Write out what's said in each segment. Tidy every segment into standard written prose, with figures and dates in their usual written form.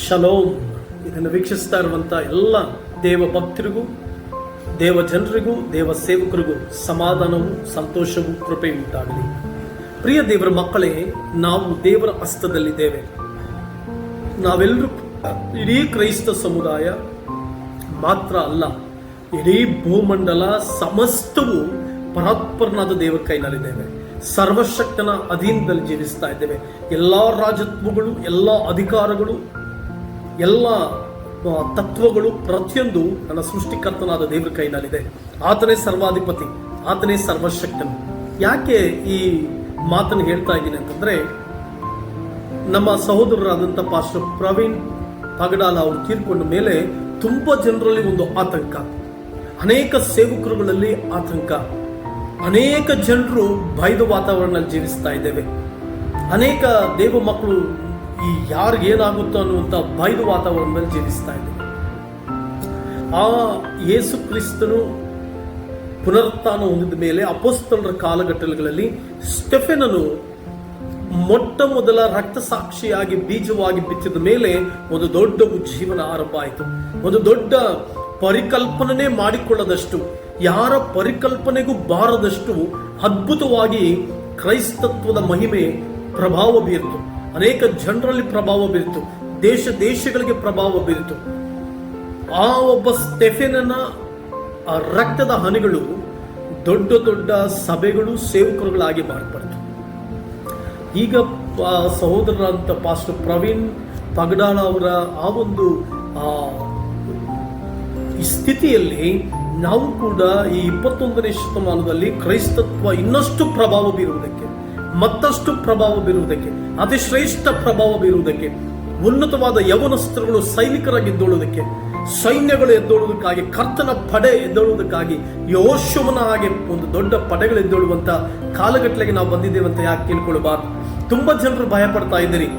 Shalom. ಇದನ್ನು ವೀಕ್ಷಿಸ್ತಾ ಇರುವಂಥ ಎಲ್ಲ ದೇವ ಭಕ್ತರಿಗೂ, ದೇವ ಜನರಿಗೂ, ದೇವ ಸೇವಕರಿಗೂ ಸಮಾಧಾನವು, ಸಂತೋಷವು, ಕೃಪೆಯು ಉಂಟಾಗಲಿ. ಪ್ರಿಯ ದೇವರ ಮಕ್ಕಳೇ, ನಾವು ದೇವರ ಹಸ್ತದಲ್ಲಿದ್ದೇವೆ. ನಾವೆಲ್ಲರೂ ಇಡೀ ಕ್ರೈಸ್ತ ಸಮುದಾಯ ಮಾತ್ರ ಅಲ್ಲ, ಇಡೀ ಭೂಮಂಡಲ ಸಮಸ್ತವು ಪರಾತ್ಪರನಾದ ದೇವರ ಕೈನಲ್ಲಿದ್ದೇವೆ. ಸರ್ವಶಕ್ತನ ಅಧೀನದಲ್ಲಿ ಜೀವಿಸ್ತಾ ಇದ್ದೇವೆ. ಎಲ್ಲ ರಾಜತ್ವಗಳು, ಎಲ್ಲ ಅಧಿಕಾರಗಳು, ಎಲ್ಲ ತತ್ವಗಳು, ಪ್ರತಿಯೊಂದು ನನ್ನ ಸೃಷ್ಟಿಕರ್ತನಾದ ದೇವರ ಕೈನಲ್ಲಿದೆ. ಆತನೇ ಸರ್ವಾಧಿಪತಿ, ಆತನೇ ಸರ್ವಶಕ್ತನು. ಯಾಕೆ ಈ ಮಾತನ್ನು ಹೇಳ್ತಾ ಇದ್ದೀನಿ ಅಂತಂದ್ರೆ, ನಮ್ಮ ಸಹೋದರರಾದಂಥ ಪಾಸ್ಟರ್ ಪ್ರವೀಣ್ ಪಗಡಾಲ ಅವರು ತೀರ್ಕೊಂಡ ಮೇಲೆ ತುಂಬಾ ಜನರಲ್ಲಿ ಒಂದು ಆತಂಕ, ಅನೇಕ ಸೇವಕರುಗಳಲ್ಲಿ ಆತಂಕ, ಅನೇಕ ಜನರು ಭಯದ ವಾತಾವರಣದಲ್ಲಿ ಜೀವಿಸ್ತಾ ಇದ್ದೇವೆ. ಅನೇಕ ದೇವ ಮಕ್ಕಳು ಈ ಯಾರಿಗೇನಾಗುತ್ತೋ ಅನ್ನುವಂಥ ಭಯದ ವಾತಾವರಣದಲ್ಲಿ ಜೀವಿಸ್ತಾ ಇದ್ದೇವೆ. ಆ ಯೇಸು ಕ್ರಿಸ್ತನು ಪುನರುತ್ಥಾನ ಹೊಂದಿದ ಮೇಲೆ ಅಪೊಸ್ತಲರ ಕಾಲಘಟ್ಟಗಳಲ್ಲಿ ಸ್ಟೆಫೆನನು ಮೊಟ್ಟ ಮೊದಲ ರಕ್ತಸಾಕ್ಷಿಯಾಗಿ ಬೀಜವಾಗಿ ಬಿತ್ತಿದ ಮೇಲೆ ಒಂದು ದೊಡ್ಡ ಉಜ್ಜೀವನ ಆರಂಭ ಆಯಿತು. ಒಂದು ದೊಡ್ಡ ಪರಿಕಲ್ಪನೆ ಮಾಡಿಕೊಳ್ಳದಷ್ಟು, ಯಾರ ಪರಿಕಲ್ಪನೆಗೂ ಬಾರದಷ್ಟು ಅದ್ಭುತವಾಗಿ ಕ್ರೈಸ್ತತ್ವದ ಮಹಿಮೆ ಪ್ರಭಾವ ಬೀರಿತು. ಅನೇಕ ಜನರಲ್ಲಿ ಪ್ರಭಾವ ಬೀರಿತು, ದೇಶ ದೇಶಗಳಿಗೆ ಪ್ರಭಾವ ಬೀರಿತು. ಆ ಒಬ್ಬ ಸ್ಟೆಫೆನನ ಆ ರಕ್ತದ ಹನಿಗಳು ದೊಡ್ಡ ದೊಡ್ಡ ಸಭೆಗಳು, ಸೇವಕರುಗಳಾಗಿ ಮಾರ್ಪಡ್ತು. ಈಗ ಸಹೋದರರಂತ ಪಾಸ್ಟರ್ ಪ್ರವೀಣ್ ಪಗಡಾಳ ಅವರ ಆ ಒಂದು ಸ್ಥಿತಿಯಲ್ಲಿ ನಾವು ಕೂಡ ಈ 21ನೇ ಶತಮಾನದಲ್ಲಿ ಕ್ರೈಸ್ತತ್ವ ಇನ್ನಷ್ಟು ಪ್ರಭಾವ ಬೀರುವುದಕ್ಕೆ, ಮತ್ತಷ್ಟು ಪ್ರಭಾವ ಬೀರುವುದಕ್ಕೆ, ಅತಿ ಶ್ರೇಷ್ಠ ಪ್ರಭಾವ ಬೀರುವುದಕ್ಕೆ, ಉನ್ನತವಾದ ಯವನಸ್ತ್ರಗಳು ಸೈನಿಕರಾಗಿ ಎದ್ದೋಳುವುದಕ್ಕೆ, ಸೈನ್ಯಗಳು ಎದ್ದೋಳುವುದಕ್ಕಾಗಿ, ಕರ್ತನ ಪಡೆ ಎದ್ದೋಳುವುದಕ್ಕಾಗಿ, ಯೆಹೋಶುವನ ಹಾಗೆ ಒಂದು ದೊಡ್ಡ ಪಡೆಗಳು ಎದ್ದೋಳುವಂತ ಕಾಲಘಟ್ಟಲೆಗೆ ನಾವು ಬಂದಿದ್ದೇವೆ ಅಂತ ಯಾಕೆ ಕೇಳ್ಕೊಳ್ಬಾರ್ದು. ತುಂಬಾ ಜನರು ಭಯ ಪಡ್ತಾ ಇದ್ದೀರಿ.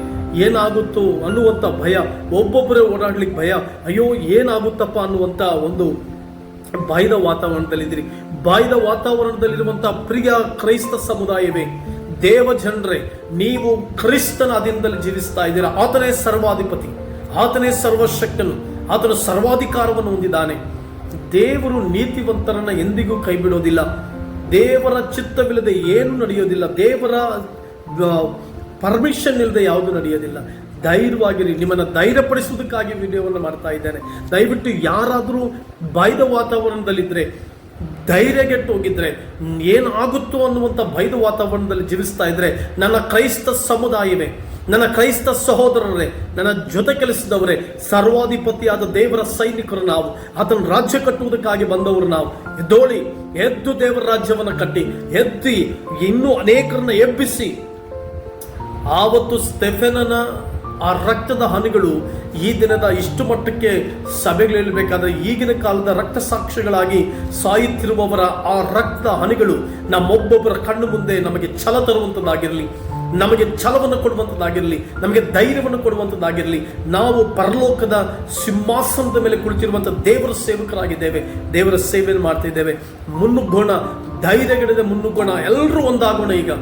ಏನಾಗುತ್ತೋ ಅನ್ನುವಂಥ ಭಯ, ಒಬ್ಬೊಬ್ಬರೇ ಓಡಾಡ್ಲಿಕ್ಕೆ ಭಯ, ಅಯ್ಯೋ ಏನಾಗುತ್ತಪ್ಪ ಅನ್ನುವಂಥ ಒಂದು ಭಯದ ವಾತಾವರಣದಲ್ಲಿದ್ದೀರಿ. ಭಯದ ವಾತಾವರಣದಲ್ಲಿರುವಂತಹ ಪ್ರಿಯ ಕ್ರೈಸ್ತ ಸಮುದಾಯವೇ, ದೇವ ಜನರೇ, ನೀವು ಕ್ರಿಸ್ತನ ಅಧೀನದಲ್ಲಿ ಜೀವಿಸ್ತಾ ಇದ್ದೀರಾ. ಆತನೇ ಸರ್ವಾಧಿಪತಿ, ಆತನೇ ಸರ್ವಶಕ್ತನು, ಆತನು ಸರ್ವಾಧಿಕಾರವನ್ನು ಹೊಂದಿದ್ದಾನೆ. ದೇವರು ನೀತಿವಂತರನ್ನ ಎಂದಿಗೂ ಕೈ ಬಿಡೋದಿಲ್ಲ. ದೇವರ ಚಿತ್ತವಿಲ್ಲದೆ ಏನು ನಡೆಯೋದಿಲ್ಲ. ದೇವರ ಪರ್ಮಿಷನ್ ಇಲ್ಲದೆ ಯಾವುದು ನಡೆಯೋದಿಲ್ಲ. ಧೈರ್ಯವಾಗಿರಿ. ನಿಮ್ಮನ್ನು ಧೈರ್ಯಪಡಿಸುವುದಕ್ಕಾಗಿ ವಿಡಿಯೋವನ್ನು ಮಾಡ್ತಾ ಇದ್ದೇನೆ. ದಯವಿಟ್ಟು ಯಾರಾದರೂ ಭಯದ ವಾತಾವರಣದಲ್ಲಿದ್ದರೆ, ಧೈರ್ಯಗೆಟ್ಟು ಹೋಗಿದ್ರೆ, ಏನಾಗುತ್ತೋ ಅನ್ನುವಂಥ ಭಯದ ವಾತಾವರಣದಲ್ಲಿ ಜೀವಿಸ್ತಾ ಇದ್ರೆ, ನನ್ನ ಕ್ರೈಸ್ತ ಸಮುದಾಯವೇ, ನನ್ನ ಕ್ರೈಸ್ತ ಸಹೋದರರೇ, ನನ್ನ ಜೊತೆ ಕೆಲಸದವರೇ, ಸರ್ವಾಧಿಪತಿಯಾದ ದೇವರ ಸೈನಿಕರು ನಾವು, ಆತನ ರಾಜ್ಯ ಕಟ್ಟುವುದಕ್ಕಾಗಿ ಬಂದವರು ನಾವು. ಎದ್ದೋಳಿ, ಎದ್ದು ದೇವರ ರಾಜ್ಯವನ್ನು ಕಟ್ಟಿ, ಎದ್ದಿ ಇನ್ನೂ ಅನೇಕರನ್ನ ಎಬ್ಬಿಸಿ. ಆವತ್ತು ಸ್ಟೆಫೆನನ ಆ ರಕ್ತದ ಹನಿಗಳು ಈ ದಿನದ ಇಷ್ಟು ಮಟ್ಟಕ್ಕೆ ಸಭೆಗಳಿರಬೇಕಾದ್ರೆ, ಈಗಿನ ಕಾಲದ ರಕ್ತ ಸಾಕ್ಷಿಗಳಾಗಿ ಸಾಯುತ್ತಿರುವವರ ಆ ರಕ್ತ ಹನಿಗಳು ನಮ್ಮೊಬ್ಬೊಬ್ಬರ ಕಣ್ಣು ಮುಂದೆ ನಮಗೆ ಛಲ ತರುವಂಥದ್ದಾಗಿರಲಿ, ನಮಗೆ ಛಲವನ್ನು ಕೊಡುವಂಥದ್ದಾಗಿರಲಿ, ನಮಗೆ ಧೈರ್ಯವನ್ನು ಕೊಡುವಂಥದ್ದಾಗಿರಲಿ. ನಾವು ಪರಲೋಕದ ಸಿಂಹಾಸನದ ಮೇಲೆ ಕುಳಿತಿರುವಂಥ ದೇವರ ಸೇವಕರಾಗಿದ್ದೇವೆ. ದೇವರ ಸೇವೆಯನ್ನು ಮಾಡ್ತಾ ಇದ್ದೇವೆ. ಮುನ್ನುಗ್ಗೋಣ, ಧೈರ್ಯಗಳಿಂದ ಮುನ್ನುಗ್ಗೋಣ. ಎಲ್ಲರೂ ಒಂದಾಗೋಣ. ಈಗ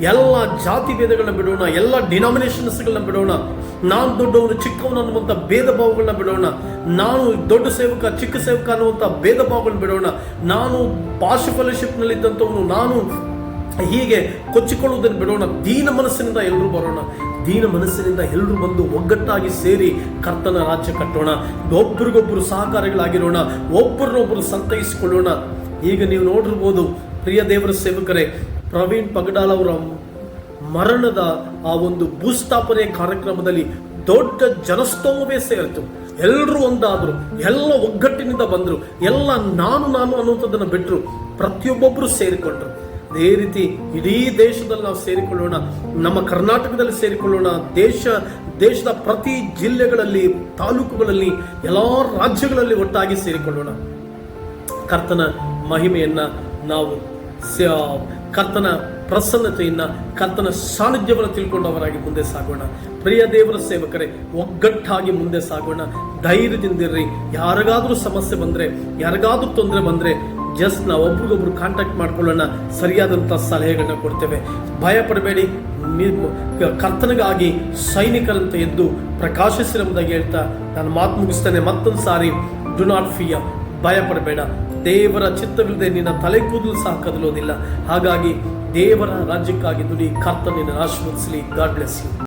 ಎಲ್ಲ ಜಾತಿ ಭೇದಗಳನ್ನ ಬಿಡೋಣ, ಎಲ್ಲ ಡಿನಾಮಿನೇಷನ್ಸ್ಗಳನ್ನ ಬಿಡೋಣ. ನಾನು ದೊಡ್ಡವನು, ಚಿಕ್ಕವನು ಅನ್ನುವಂಥ ಭೇದ ಭಾವಗಳನ್ನ ಬಿಡೋಣ. ನಾನು ದೊಡ್ಡ ಸೇವಕ, ಚಿಕ್ಕ ಸೇವಕ ಅನ್ನುವಂಥ ಭೇದ ಭಾವಗಳನ್ನ ಬಿಡೋಣ. ನಾನು ಪಾರ್ಶ್ವ ಫೆಲೋಶಿಪ್ನಲ್ಲಿ ಇದ್ದಂಥವನು, ನಾನು ಹೀಗೆ ಕೊಚ್ಚಿಕೊಳ್ಳುವುದನ್ನು ಬಿಡೋಣ. ದೀನ ಮನಸ್ಸಿನಿಂದ ಎಲ್ಲರೂ ಬರೋಣ. ದೀನ ಮನಸ್ಸಿನಿಂದ ಎಲ್ಲರೂ ಬಂದು ಒಗ್ಗಟ್ಟಾಗಿ ಸೇರಿ ಕರ್ತನ ರಾಜ್ಯ ಕಟ್ಟೋಣ. ಒಬ್ಬರಿಗೊಬ್ಬರು ಸಹಕಾರಿಗಳಾಗಿರೋಣ, ಒಬ್ಬರನ್ನೊಬ್ಬರು ಸಂತೈಸಿಕೊಳ್ಳೋಣ. ಈಗ ನೀವು ನೋಡಿರ್ಬೋದು ಪ್ರಿಯ ದೇವರ ಸೇವಕರೇ, ಪ್ರವೀಣ್ ಪಗಡಾಲ್ ಅವರ ಮರಣದ ಆ ಒಂದು ಭೂಸ್ಥಾಪನೆ ಕಾರ್ಯಕ್ರಮದಲ್ಲಿ ದೊಡ್ಡ ಜನಸ್ತೋಮವೇ ಸೇರಿತು. ಎಲ್ಲರೂ ಒಂದಾದ್ರು, ಎಲ್ಲ ಒಗ್ಗಟ್ಟಿನಿಂದ ಬಂದರು. ಎಲ್ಲ ನಾನು ಅನ್ನುವಂಥದ್ದನ್ನು ಬಿಟ್ಟರು, ಪ್ರತಿಯೊಬ್ಬೊಬ್ಬರು ಸೇರಿಕೊಂಡ್ರು. ಅದೇ ರೀತಿ ಇಡೀ ದೇಶದಲ್ಲಿ ನಾವು ಸೇರಿಕೊಳ್ಳೋಣ. ನಮ್ಮ ಕರ್ನಾಟಕದಲ್ಲಿ ಸೇರಿಕೊಳ್ಳೋಣ. ದೇಶದ ಪ್ರತಿ ಜಿಲ್ಲೆಗಳಲ್ಲಿ, ತಾಲೂಕುಗಳಲ್ಲಿ, ಎಲ್ಲ ರಾಜ್ಯಗಳಲ್ಲಿ ಒಟ್ಟಾಗಿ ಸೇರಿಕೊಳ್ಳೋಣ. ಕರ್ತನ ಮಹಿಮೆಯನ್ನ ನಾವು, ಕರ್ತನ ಪ್ರಸನ್ನತೆಯನ್ನ, ಕರ್ತನ ಸಾನ್ನಿಧ್ಯವನ್ನು ತಿಳ್ಕೊಂಡವರಾಗಿ ಮುಂದೆ ಸಾಗೋಣ. ಪ್ರಿಯ ದೇವರ ಸೇವಕರೇ, ಒಗ್ಗಟ್ಟಾಗಿ ಮುಂದೆ ಸಾಗೋಣ. ಧೈರ್ಯದಿಂದಿರ್ರಿ. ಯಾರಿಗಾದ್ರೂ ಸಮಸ್ಯೆ ಬಂದ್ರೆ, ಯಾರಿಗಾದ್ರೂ ತೊಂದರೆ ಬಂದ್ರೆ, ಜಸ್ಟ್ ನಾವು ಒಬ್ರಿಗೊಬ್ರು ಕಾಂಟ್ಯಾಕ್ಟ್ ಮಾಡ್ಕೊಳ್ಳೋಣ. ಸರಿಯಾದಂಥ ಸಲಹೆಗಳನ್ನ ಕೊಡ್ತೇವೆ. ಭಯ ಪಡಬೇಡಿ. ಕರ್ತನಿಗಾಗಿ ಸೈನಿಕರಂತೆ ಎದ್ದು ಪ್ರಕಾಶಿಸಿರುವುದಾಗಿ ಹೇಳ್ತಾ ನಾನು ಮಾತು ಮುಗಿಸ್ತೇನೆ. ಮತ್ತೊಂದು ಸಾರಿ, ಡು ನಾಟ್ ಫಿಯರ್, ಭಯ ಪಡಬೇಡ. ದೇವರ ಚಿತ್ತವಿಲ್ಲದೆ ನಿನ್ನ ತಲೆ ಕೂದಲು ಸಹ ಕದಲೋದಿಲ್ಲ. ಹಾಗಾಗಿ ದೇವರ ರಾಜ್ಯಕ್ಕಾಗಿ ದುಡಿ. ಕರ್ತನಿನ ಆಶೀರ್ವದಿಸಲಿ. God bless you.